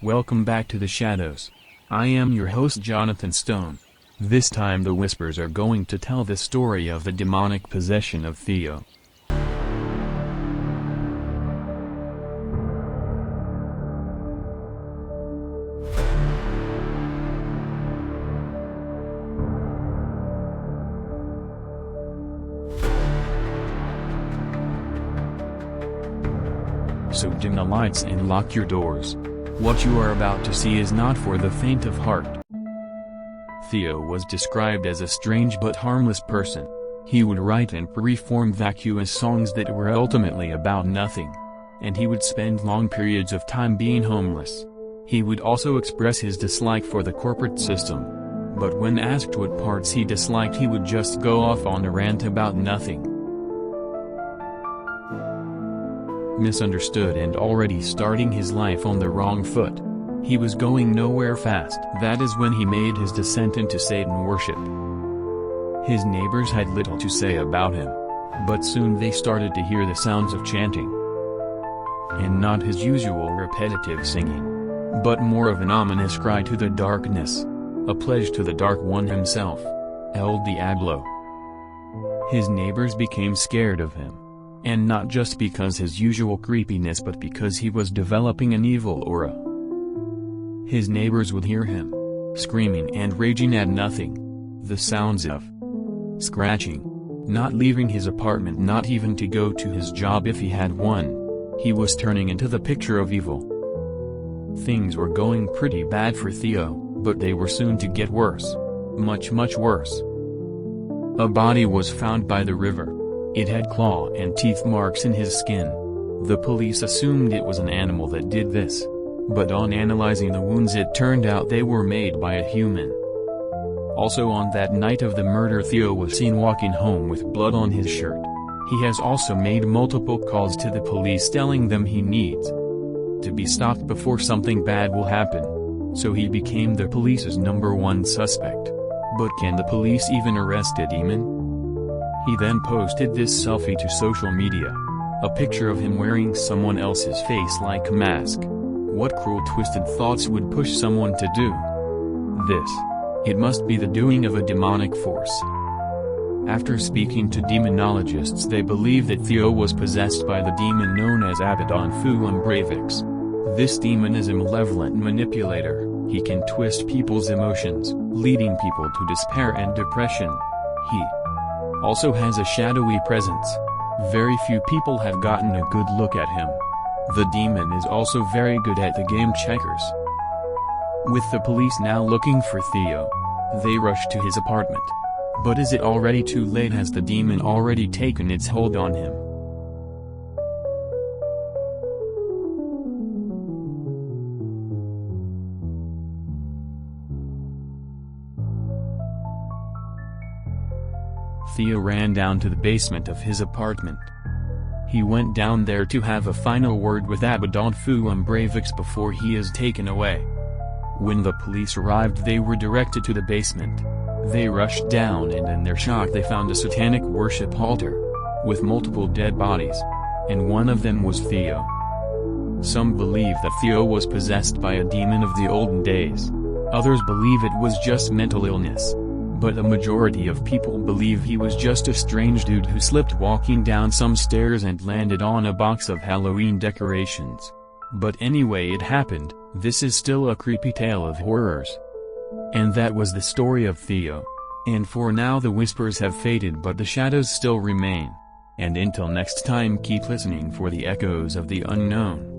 Welcome back to the Shadows. I am your host Jonathan Stone. This time the Whispers are going to tell the story of the demonic possession of Theo. So dim the lights and lock your doors. What you are about to see is not for the faint of heart. Theo was described as a strange but harmless person. He would write and perform vacuous songs that were ultimately about nothing. And he would spend long periods of time being homeless. He would also express his dislike for the corporate system. But when asked what parts he disliked, he would just go off on a rant about nothing. Misunderstood and already starting his life on the wrong foot. He was going nowhere fast. That is when he made his descent into Satan worship. His neighbors had little to say about him. But soon they started to hear the sounds of chanting. And not his usual repetitive singing. But more of an ominous cry to the darkness. A pledge to the Dark One himself. El Diablo. His neighbors became scared of him. And not just because his usual creepiness, but because he was developing an evil aura. His neighbors would hear him screaming and raging at nothing. The sounds of scratching. Not leaving his apartment, not even to go to his job if he had one. He was turning into the picture of evil. Things were going pretty bad for Theo, but they were soon to get worse. Much worse. A body was found by the river. It had claw and teeth marks in his skin. The police assumed it was an animal that did this. But on analyzing the wounds, it turned out they were made by a human. Also on that night of the murder, Theo was seen walking home with blood on his shirt. He has also made multiple calls to the police telling them he needs to be stopped before something bad will happen. So he became the police's #1 suspect. But can the police even arrest a demon? He then posted this selfie to social media. A picture of him wearing someone else's face like a mask. What cruel twisted thoughts would push someone to do this? It must be the doing of a demonic force. After speaking to demonologists, they believe that Theo was possessed by the demon known as Abaddon Fuumbrevix. This demon is a malevolent manipulator. He can twist people's emotions, leading people to despair and depression. He also has a shadowy presence. Very few people have gotten a good look at him. The demon is also very good at the game checkers. With the police now looking for Theo, they rush to his apartment. But is it already too late? Has the demon already taken its hold on him? Theo ran down to the basement of his apartment. He went down there to have a final word with Abaddon Fuumbrevix before he is taken away. When the police arrived, they were directed to the basement. They rushed down and in their shock they found a satanic worship altar with multiple dead bodies. And one of them was Theo. Some believe that Theo was possessed by a demon of the olden days. Others believe it was just mental illness. But a majority of people believe he was just a strange dude who slipped walking down some stairs and landed on a box of Halloween decorations. But anyway, it happened. This is still a creepy tale of horrors. And that was the story of Theo. And for now the whispers have faded, but the shadows still remain. And until next time, keep listening for the echoes of the unknown.